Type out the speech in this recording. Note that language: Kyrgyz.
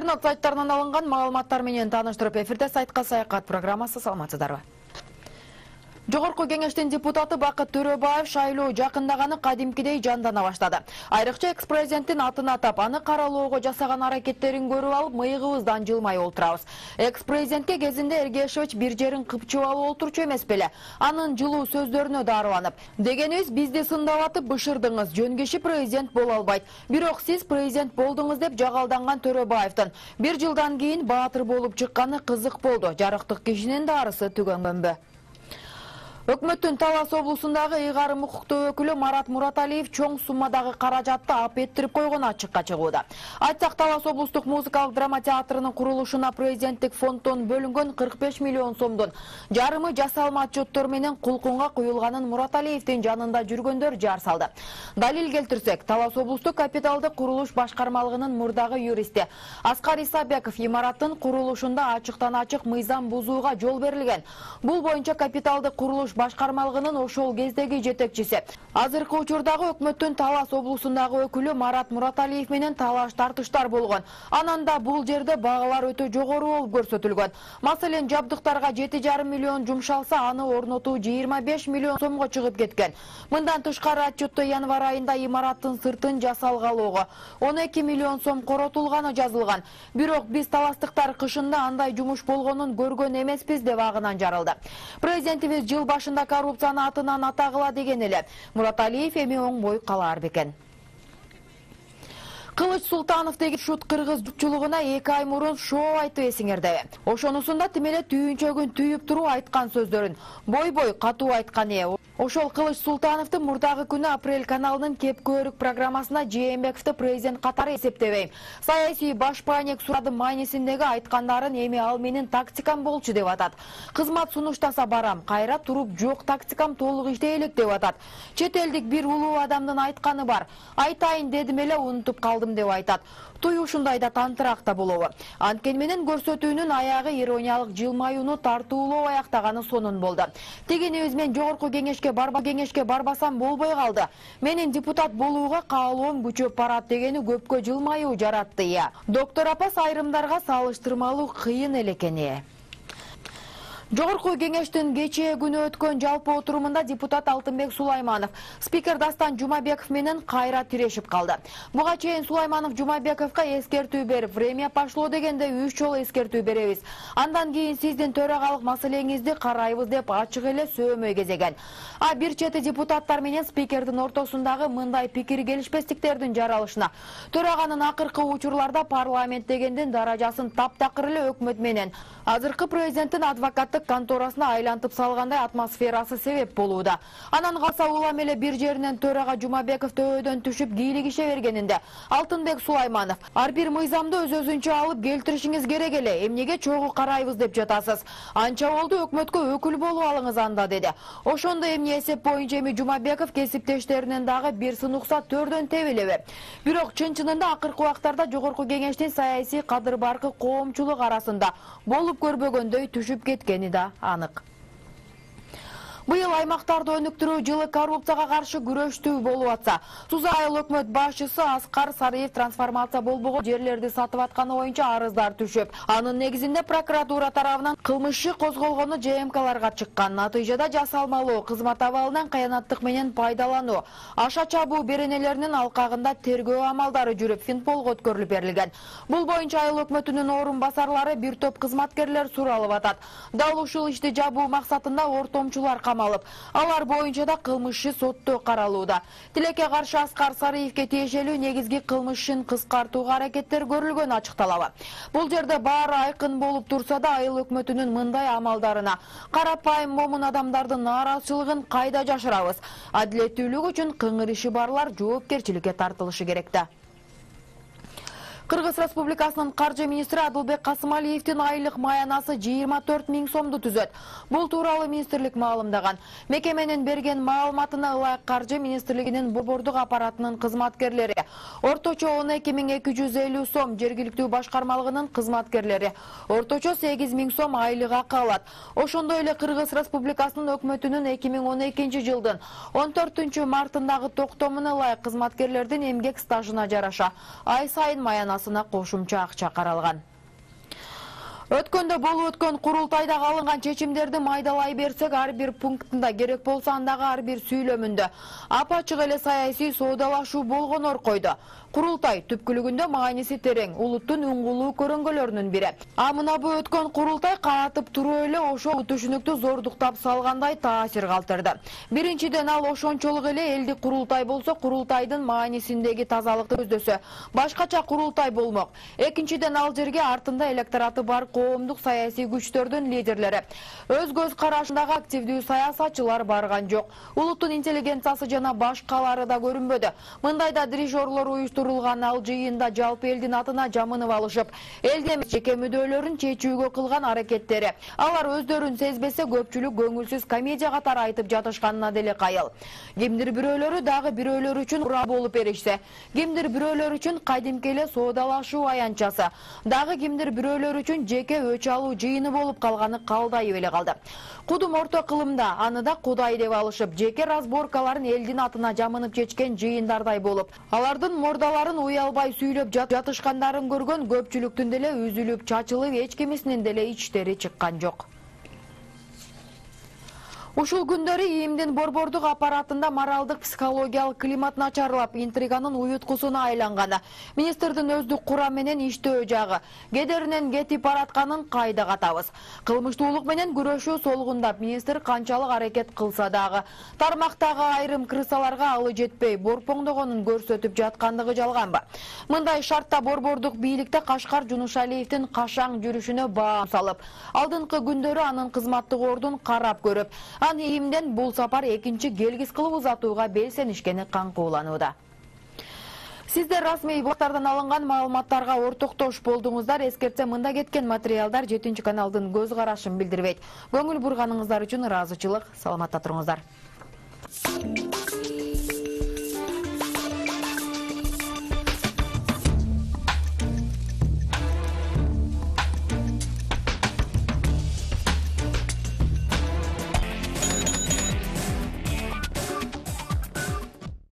Интернет сайттарынан алынған маалыматтар менен таныштырып, эфирде сайтка саякат программасы, саламатсыздарбы. Жогорку кеңештин депутаты Бакыт Төрөбаев шайлоо жакындаганы кадимкидей жандана баштады. Айрыкча экс-президенттин атын атап, аны каралоого жасаган аракеттерин көрүп алып, мыйыгыбыздан жылмай олтурабыз. Экс-президентке кезинде Эргешевич бир жерин кыпчып алып олтурчу эмес беле. Анын жылуу сөздөрүнө дарыланып, дегенибиз бизди сындап атып бышырдыңыз, жөн киши президент боло албайт. Бирок сиз президент болдуңуз деп жагалданган Төрөбаевдин бир жылдан кийин баатыр болуп чыкканы кызык болду. Жарыктык кишинин дарысы түгөнгөнбү? Өкмөттүн Талас облусундагы ыйгарым укуктуу өкүлү Марат Мураталиев чоң суммадагы каражатты ап ettирип койгону ачыкка чыгууда. Айтсак, Талас облустук музыкалык драма театрынын курулушуна президенттик фонддон бөлүнгөн 45 миллион сомдун жарымы жасалма отчеттор менен кулкунга куюлганын Мураталиевдин жанында жүргөндөр жар салды. Далил келтирсек, Талас облустук капиталдык курулуш башкармалыгынын мурдагы юристи Аскар Исабеков имараттын курулушунда ачыктан ачык мыйзам бузууга жол берилген. Бул боюнча капиталдык курулуш башкармалыгынын ошол кездеги жетекчиси, азыркы учурдагы өкмөттүн Талас облусундагы өкүлү Марат Мураталиев менен талаш тартыштар болгон. Ананда бул жерде багалар өтө жогору болуп көрсөтүлгөн. Маселен, жабдыктарга 7,5 миллион жумшалса, аны орнотуу 25 миллион сомго чыгып кеткен. Мындан тышкары отчетто январь айында имараттын сыртын жасалгалоого 12 миллион сом коротулганы жазылган. Бирок биз таластыктар кышында андай жумуш болгонун көргөн эмеспиз деп агынан жарылды. Президентибиз жыл башында коррупцияны атынан атагыла деген эле. Мураталиев эми оң бой калаар бекен. Кылыч Султанов деген шут кыргыз журтчулугуна 2 ай мурун шоо айтып эсиңердеби? Ошонусунда тим эле түйүнчөгүн түйүп туруп айткан сөздөрүн бой катуу айткан ээ. Ошол Кылыч Султановду мурдагы күнү Апрель каналынын Кеп көрүк программасына Жээнбековду президент катары эсептебейм. Саясий башпаанек сурады майнесиндеги айткандарын эми ал менин тактикам болчу деп атат. Кызмат сунуштаса барам, кайра туруп жок тактикам толук иштей элек деп атат. Чет элдик бир улуу адамдын айтканы бар. Айтайын дедим эле, унутуп калдым деп айтат. Туй ушундайда тантырак да болобу. Анткени менен көрсөтүүнүн аягы ирониялык жылмаюуну тартуулоо аяктаганы сонун болду. Дегенибиз, мен жогорку кеңешке барбасам болбой калды. Менин депутат болууга каалоом күчөп барат дегени көпкө жылмаюу жаратты. Доктор апас айрымдарга салыштырмалуу кыйын элекени. Жогорку кеңештин кечээ күнү өткөн жалпы отурумунда депутат Алтынбек Сулайманов спикер Дастан Жумабеков менен кайра тирешип калды. Буга чейин Сулайманов Жумабековго эскертүү берип, время пошло дегенде 3 жолу эскертүү беребиз. Андан кийин сиздин төрагалык маселеңизди карайбыз деп ачык эле сөймөй кезеген. А бир чети депутаттар менен спикердин ортосундагы мындай пикир келишпестиктердин жаралышына төраганын акыркы учурларда парламент дегендин даражасын таптакыр эле өкмөт менен азыркы президенттин адвокаттык конторасына айлантып салгандай атмосферасы себеп болууда. Анан калса улам эле бир жеринен төрага Жумабеков төбөдөн түшүп кийлигише бергенинде Алтынбек Сулайманов ар бир мыйзамды өз-өзүнчө алып келтиришиңиз керек эле, эмнеге чогуу карайбыз деп жатасыз. Анча болду, өкмөткө өкүл болуп алыңыз анда деди. Ошондо эмне эсеп боюнча эми Жумабеков кесиптештеринен дагы бир сынукса төрдөн тебелеби. Бирок чын-чынында акыркы убактарда жогорку кеңештин саясий кадыр-баркы коомчулук арасында болуп көрбөгөндөй түшүп кеткени да анык. Быйыл аймактарды өнүктүрүү жылы коррупцияга каршы күрөштүү болуп атса, Суза айыл өкмөт башчысы Аскар Сарыев трансформация болбогон жерлерди сатып атканы боюнча арыздар түшүп, анын негизинде прокуратура тарабынан кылмыш козголгону ЖМКларга чыккан. Натыйжада жасалмалуу кызмат абалынан кыянаттык менен пайдалануу, аша чабуу беренелеринин алкагында тергөө амалдары жүрүп, финполго өткөрүлүп берилген. Бул боюнча айыл өкмөтүнүн орун басарлары бир топ кызматкерлер суралып атат. Дал ушул ишти жабуу максатында ортомчулар алып, алар боюнча да кылмыш сотто каралууда. Тилекке каршы Аскар Сарыевке тиешелүү негизги кылмышын кыскартууга аракеттер көрүлгөнү ачыкталабы. Бул жерде баары айкын болуп турса да, айыл өкмөтүнүн мындай амалдарына карапайым момун адамдардын нааразычылыгын кайда жашырабыз? Адилеттүүлүк үчүн кыңыр иши барлар жоопкерчиликке тартылышы керек да. Кыргыз Республикасынын каржы министри Адылбек Касымалиевдин айлык маянасы 24 000 сомду түзөт. Бул тууралуу министрлик маалымдаган. Мекеменин берген маалыматына ылайык каржы министрлигинин борбордук аппаратынын кызматкерлери орточо 12 250 сом, жергиликтүү башкармалыгынын кызматкерлери орточо 8 000 сом айлык акы алат. Ошондой эле Кыргыз Республикасынын өкмөтүнүн 2012 жылдын 14 мартындагы токтомуна ылайык кызматкерлердин эмгек стажына жараша ай сайын маянасы баасына кошумча акча каралган. Өткөндө болуп өткөн курултайда алынган чечимдерди майдалай берсек, ар бир пунктунда керек болсо андагы ар бир сүйлөмүндө апачык эле саясий соодалашуу болгонор койду. Курултай түпкүлүгүндө мааниси терең, улуттун үңгүлүү көрөнгөлөрүнүн бири. Мынабу өткөн курултай каатып туруп эле ошол түшүнүктү зордуктап салгандай таасир калтырды. Биринчиден ал ошончолук эле элдик курултай болсо, курултайдын маанисиндеги тазалыкты көздөсө, башкача курултай болмок. Экинчиден ал жерге артында электораты бар коомдук саясий күчтөрдүн лидерлери, өз көз карашындагы активдүү саясатчылар барган жок. Улуттун интеллигенциясы жана башкалары да көрүнбөдү. Мындайда дирижерлор уюштурулган ал жыйында жалпы элдин атына жамынып алышып, элдин жеке мүдөлөрүн чечүүгө кылган аракеттери. Алар өздөрүн сезбесе, көпчүлүк көңүлсүз комедия катары айтып жатышканына деле кайыл. Кимдир бирөөлөрү дагы бирөөлөр үчүн ура болуп беришсе, кимдир бирөөлөр үчүн кадимки эле соодалашуу аянтчасы, дагы кимдир бирөөлөр үчүн жеке өч алуу жыйыны болуп калганы калдайып эле калды. Кудум орто кылымда, аны да Кудай деп алышып, жеке разборкаларын элдин атына жамынып чечкен жыйындардай болуп, алардын мордаларын уялбай сүйлөп жатышкандарын көргөн көпчүлүктүн деле үзүлүп, чачылып, эч кимисинин деле ичтери чыккан жок. Ушул күндөрү ИИМдин борбордук аппаратында моралдык психологиялык климат начарлап, интриганын уюткусуна айланганы, министрдин өздүк курам менен иштөө жагы кедеринен кетип баратканын кайда катабыз. Кылмыштуулук менен күрөшүү солгундап, министр канчалык аракет кылса дагы, тармактагы айрым крысаларга алы жетпей, борпоңдогонун көрсөтүп жаткандыгы жалганбы? Мындай шартта борбордук бийликте Кашкар Жунушалиевдин кашаң жүрүшүнө баам салып, алдыңкы күндөрү анын кызматтык ордун карап көрүп, ИИМден бул сапар экинчи келгис кылып узатууга белсенишкени каңкууланууда. Сиздер расмий блогтардан алынган маалыматтарга ортоктош болдуңуздар. Эскертсе, мында кеткен материалдар 7 каналдын көз карашын билдирбейт. Көңүл бурганыңыздар үчүн ыраазычылык. Саламатта туруңуздар.